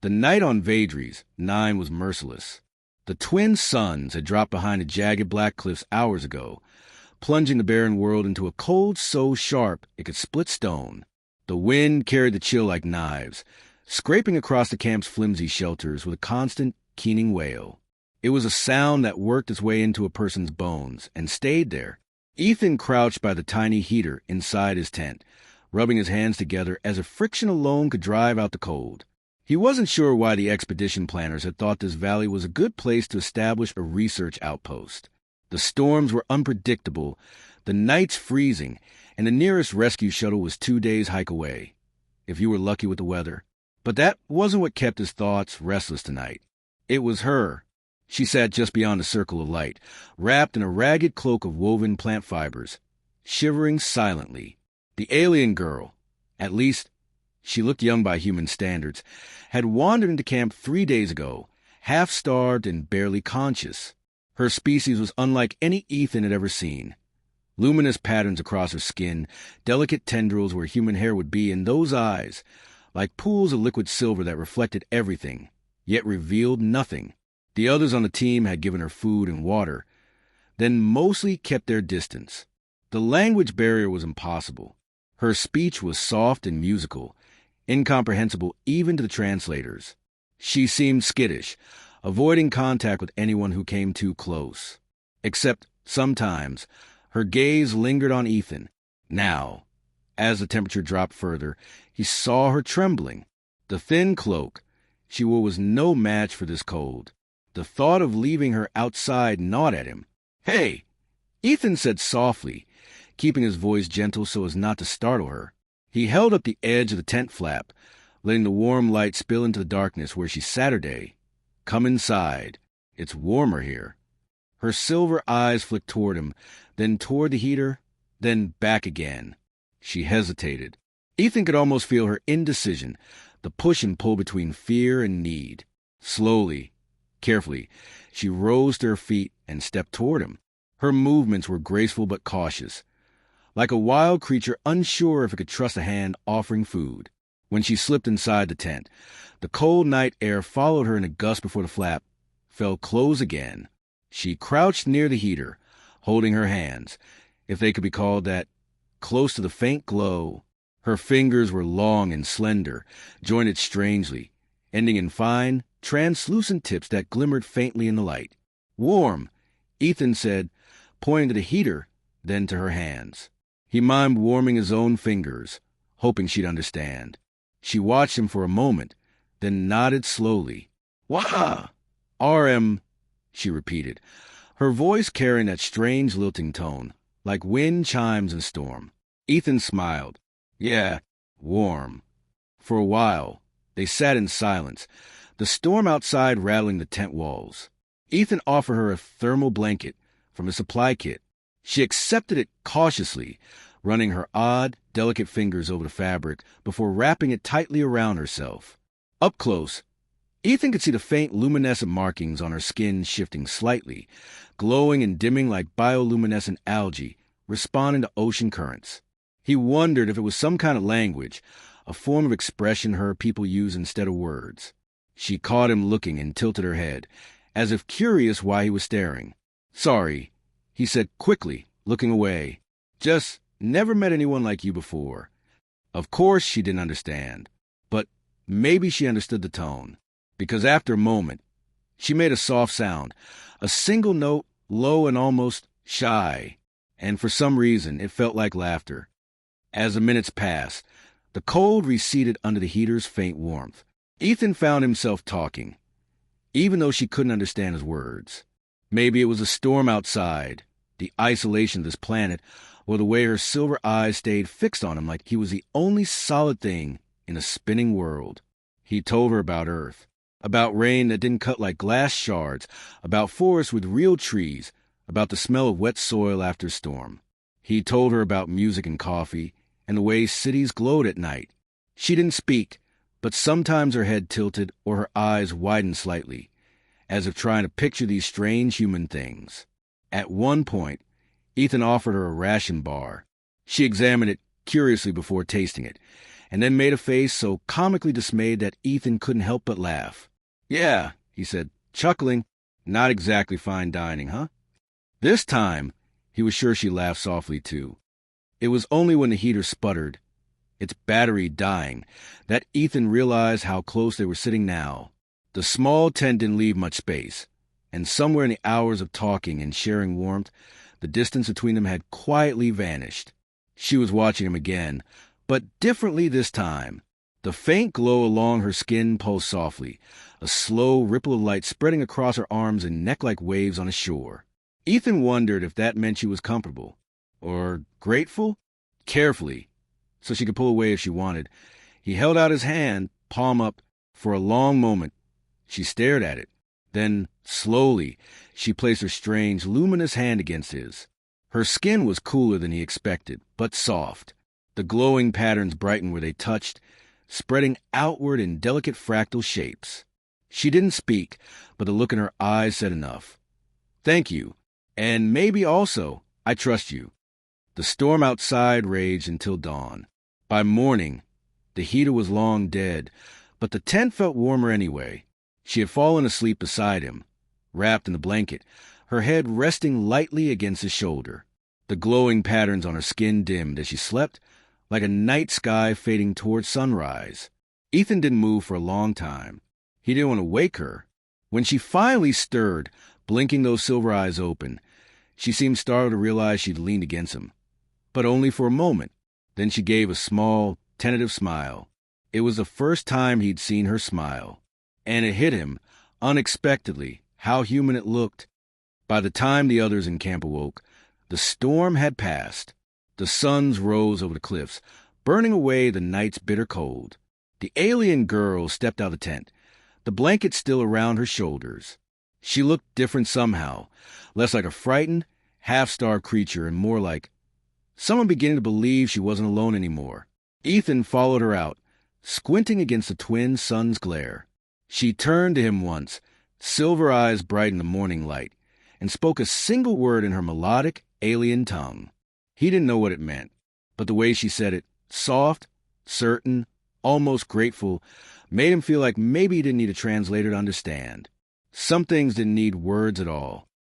The night on Vadres 9 was merciless. The twin suns had dropped behind the jagged black cliffs hours ago, plunging the barren world into a cold so sharp it could split stone. The wind carried the chill like knives, scraping across the camp's flimsy shelters with a constant, keening wail. It was a sound that worked its way into a person's bones and stayed there. Ethan crouched by the tiny heater inside his tent, rubbing his hands together as if friction alone could drive out the cold. He wasn't sure why the expedition planners had thought this valley was a good place to establish a research outpost. The storms were unpredictable, the nights freezing, and the nearest rescue shuttle was 2 days' hike away, if you were lucky with the weather. But that wasn't what kept his thoughts restless tonight. It was her. She sat just beyond the circle of light, wrapped in a ragged cloak of woven plant fibers, shivering silently. The alien girl, at least she looked young by human standards, had wandered into camp 3 days ago, half-starved and barely conscious. Her species was unlike any Ethan had ever seen. Luminous patterns across her skin, delicate tendrils where human hair would be, and those eyes, like pools of liquid silver that reflected everything, yet revealed nothing. The others on the team had given her food and water, then mostly kept their distance. The language barrier was impossible. Her speech was soft and musical, incomprehensible even to the translators. She seemed skittish, avoiding contact with anyone who came too close. Except, sometimes, her gaze lingered on Ethan. Now, as the temperature dropped further, he saw her trembling. The thin cloak she wore was no match for this cold. The thought of leaving her outside gnawed at him. "Hey!" Ethan said softly, keeping his voice gentle so as not to startle her. He held up the edge of the tent flap, letting the warm light spill into the darkness where she sat her day. "Come inside. It's warmer here." Her silver eyes flicked toward him, then toward the heater, then back again. She hesitated. Ethan could almost feel her indecision, the push and pull between fear and need. Slowly, carefully, she rose to her feet and stepped toward him. Her movements were graceful but cautious, like a wild creature unsure if it could trust a hand offering food. When she slipped inside the tent, the cold night air followed her in a gust before the flap fell close again. She crouched near the heater, holding her hands, if they could be called that, close to the faint glow. Her fingers were long and slender, jointed strangely, ending in fine, translucent tips that glimmered faintly in the light. "Warm," Ethan said, pointing to the heater, then to her hands. He mimed warming his own fingers, hoping she'd understand. She watched him for a moment, then nodded slowly. "Wah! RM," she repeated, her voice carrying that strange lilting tone, like wind chimes in a storm. Ethan smiled. "Yeah, warm." For a while, they sat in silence, the storm outside rattling the tent walls. Ethan offered her a thermal blanket from a supply kit. She accepted it cautiously, running her odd, delicate fingers over the fabric before wrapping it tightly around herself. Up close, Ethan could see the faint luminescent markings on her skin shifting slightly, glowing and dimming like bioluminescent algae responding to ocean currents. He wondered if it was some kind of language, a form of expression her people use instead of words. She caught him looking and tilted her head, as if curious why he was staring. "Sorry," he said quickly, looking away. "Just never met anyone like you before." Of course she didn't understand, but maybe she understood the tone, because after a moment, she made a soft sound, a single note, low and almost shy, and for some reason it felt like laughter. As the minutes passed, the cold receded under the heater's faint warmth. Ethan found himself talking, even though she couldn't understand his words. Maybe it was the storm outside, the isolation of this planet, or the way her silver eyes stayed fixed on him like he was the only solid thing in a spinning world. He told her about Earth, about rain that didn't cut like glass shards, about forests with real trees, about the smell of wet soil after a storm. He told her about music and coffee, and the way cities glowed at night. She didn't speak, but sometimes her head tilted or her eyes widened slightly, as if trying to picture these strange human things. At one point, Ethan offered her a ration bar. She examined it curiously before tasting it, and then made a face so comically dismayed that Ethan couldn't help but laugh. "Yeah," he said, chuckling. "Not exactly fine dining, huh?" This time, he was sure she laughed softly, too. It was only when the heater sputtered, its battery dying, that Ethan realized how close they were sitting now. The small tent didn't leave much space, and somewhere in the hours of talking and sharing warmth, the distance between them had quietly vanished. She was watching him again, but differently this time. The faint glow along her skin pulsed softly, a slow ripple of light spreading across her arms and neck like waves on a shore. Ethan wondered if that meant she was comfortable, or grateful. Carefully, so she could pull away if she wanted, he held out his hand, palm up. For a long moment, she stared at it. Then, slowly, she placed her strange, luminous hand against his. Her skin was cooler than he expected, but soft. The glowing patterns brightened where they touched, spreading outward in delicate fractal shapes. She didn't speak, but the look in her eyes said enough. "Thank you, and maybe also, I trust you." The storm outside raged until dawn. By morning, the heater was long dead, but the tent felt warmer anyway. She had fallen asleep beside him, wrapped in a blanket, her head resting lightly against his shoulder. The glowing patterns on her skin dimmed as she slept, like a night sky fading toward sunrise. Ethan didn't move for a long time. He didn't want to wake her. When she finally stirred, blinking those silver eyes open, she seemed startled to realize she'd leaned against him. But only for a moment. Then she gave a small, tentative smile. It was the first time he'd seen her smile. And it hit him, unexpectedly, how human it looked. By the time the others in camp awoke, the storm had passed. The suns rose over the cliffs, burning away the night's bitter cold. The alien girl stepped out of the tent, the blanket still around her shoulders. She looked different somehow, less like a frightened, half-starved creature and more like someone beginning to believe she wasn't alone anymore. Ethan followed her out, squinting against the twin sun's glare. She turned to him once, silver eyes bright in the morning light, and spoke a single word in her melodic, alien tongue. He didn't know what it meant, but the way she said it, soft, certain, almost grateful, made him feel like maybe he didn't need a translator to understand. Some things didn't need words at all.